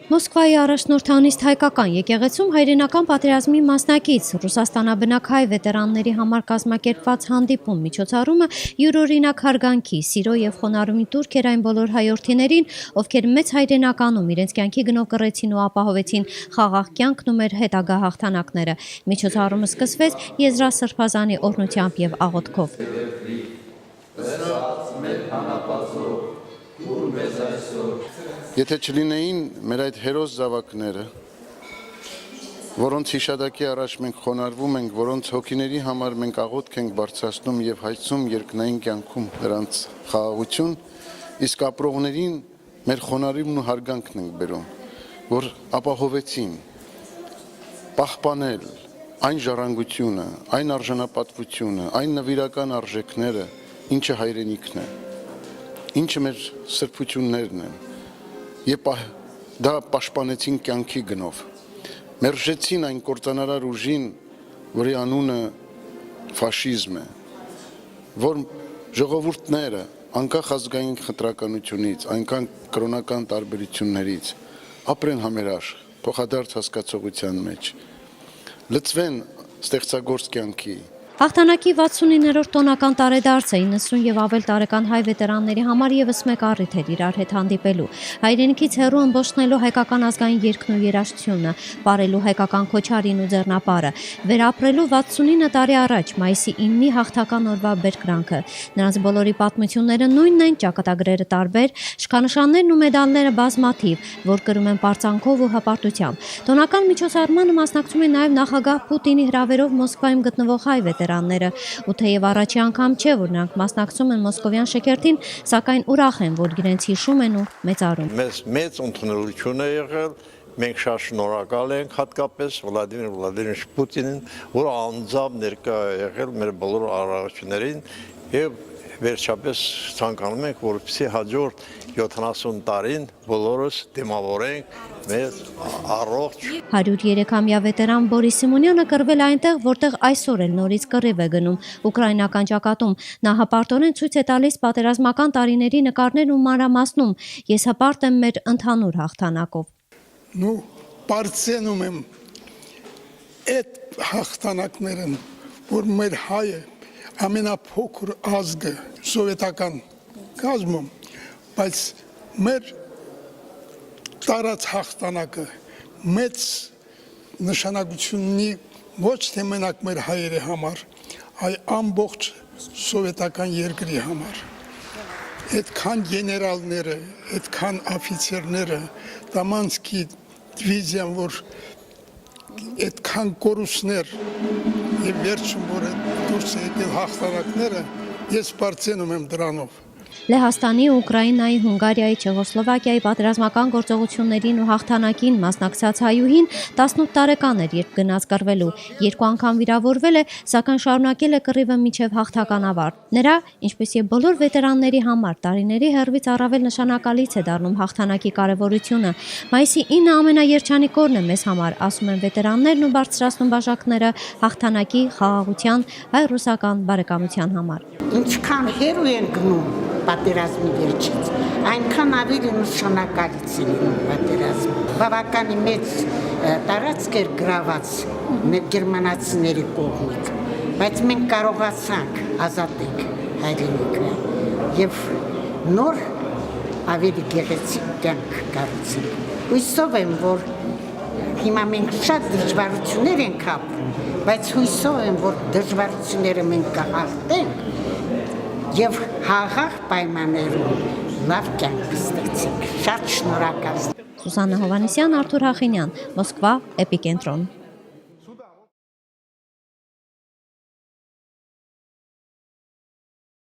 Մոսկվայի առաջնորդանիստ հայկական եկեղեցում հայրենական պատերազմի մասնակից Ռուսաստանաբնակ հայ վետերանների համար կազմակերպված հանդիպում միջոցառումը յուրօրինակ հարգանքի, սիրո և խոնարհումի տուրք էր այն բոլոր հայրենիներին, ովքեր մեծ հայրենականում իրենց կյանքի գնով կռեցին ու ապահովեցին խաղաղ կյանքն ու մեր հետագա հաղթանակները։ Միջոցառումը սկսվեց եզրասրբազանի օրհնությամբ և աղոթքով։ Եթե չլինեին մեր այդ հերոս զավակները, որոնց հիշատակի առաջ մենք խոնարհվում ենք, որոնց հոգիների համար մենք աղոթք ենք բարձրացնում և հայցում երկնային կյանքում նրանց խաղաղություն, իսկ ապրողներին մեր խոնարհումն ու հարգանքն ենք բերում, որ ապահովեցին, պահպանել այն ժառանգությունը, այն արժանապատվությունը, այն նվիրական արժեքները, ինչը հայրենիքն է, ինչը մեր սրբություններն են, և դա պաշտպանեցին կյանքի գնով, մերժեցին այն կործանարար ուժին, որի անունը ֆաշիզմ է, որ ժողովուրդները անկախ ազգային խտրականությունից, այնքան կրոնական տարբերություններից ապրեն համերաշխ, փոխադարձ հասկացողության մեջ, լծվեն ստեղծագործ կյանքի։ Հաղթանակի 69-րդ տոնական տարեդարձը 90 և ավել տարեկան հայ վետերանների համար ևս մեկ առիթ էր իրար հետ հանդիպելու, հայրենիքից հեռու ըմբոշխնելու հայկական ազգային երգն ու երաժշտությունը, պարելու հայկական քոչարին ու ձեռնապարը, վերապրելու 69 տարի առաջ մայիսի 9-ի հաղթական օրվա բերկրանքը։ Նրանց բոլորի պատմությունները նույնն են, ճակատագրերը տարբեր, շքանշաններն ու մեդալները բազմաթիվ, որ կրում են պարծանքով ու հպարտությամբ։ Տոնական միջոցառմանը մասնակցում են նաև նախագահ Պուտինի հրավերով Մոսկվայում գտնվող հայ վետերանները, ու թեև առաջի անգամ չէ, որ նրանք մասնակցում են մոսկովյան շքերթին, սակայն ուրախ են, որ իրենց հիշում են ու մեծարում։ Մեծ ընդունելություն է եղել, մենք շատ շնորհակալ ենք հատկապես Վլադիմիր Վլադիմիրիչ Պուտինին, որ անձամբ ներկա է եղել մեր բոլոր առողջներին եւ վերջապես ցանկանում ենք, որպեսզի հաջորդ 70 տարին բոլորս դիմավորենք մեզ առողջ։ 103-ամյա վետերան Բորիս Սիմոնյանը կռվել այնտեղ, որտեղ այսօր էլ նորից կռիվ է գնում ուկրաինական ճակատում։ Նա հպարտորեն ցույց է տալիս պատերազմական տարիների նկարներն ու մանրամասնում. «Ես հպարտ եմ մեր ընդհանուր հաղթանակով»։ Պարծենում եմ այդ հաղթանակներն, որ մեր հայը ամենափոքր ազգը սովետական կազմում, բայց մեր տարած հաղթանակը մեծ նշանակություն ունի ոչ թե մենակ մեր հայերի համար, այլ ամբողջ սովետական երկրի համար։ Այդքան գեներալները, այդքան աֆիցերները, Տամանսկի դիվիզիան, որ այդքան կորուստներ և վերջում, որ դուրս է եկել հաղթանակները, ես պարծենում եմ դրանով։ Լեհաստանի, Ուկրաինայի, Հունգարիայի, Չեխոսլովակիայի պատերազմական գործողություններին ու հաղթանակին մասնակցած հայուհին 18 տարեկան էր, երբ գնաց կռվելու, 2 անգամ վիրավորվել է, սակայն շարունակել է կռիվը մինչև հաղթական ավարտ։ Նրա, ինչպես եւ բոլոր վետերանների համար, տարիների հեռվից առավել նշանակալից է դառնում հաղթանակի կարևորությունը։ Մայիսի 9-ը ամենաերջանիկ օրն է մեզ համար, ասում են վետերաններն ու բարձրացնում բաժակները հաղթանակի, խաղաղության, հայ-ռուսական բարեկամության համար։ Ինչքան հերո են գնում պատերազմի վերջից, այնքան ավելի նշանակալից է պատերազմը։ Բավականի մեծ տարածք էր գրաված գերմանացիների կողմից, բայց մենք կարողացանք ազատել հայրենիքը եւ նոր ավելի գեղեցիկ կյանք կառուցել։ Հույսով եմ, որ հիմա մենք շատ դժվարություններ ենք ապրում, բայց հույսով եմ, որ դժվարությունները մենք կհաղթենք և հաղաղ պայմաններում լավ կյանք ստեղծենք։ Շատ շնորհակալ։ Սուսաննա Հովհաննիսյան, Արթուր Հախինյան, Մոսկվա, Էպիկենտրոն։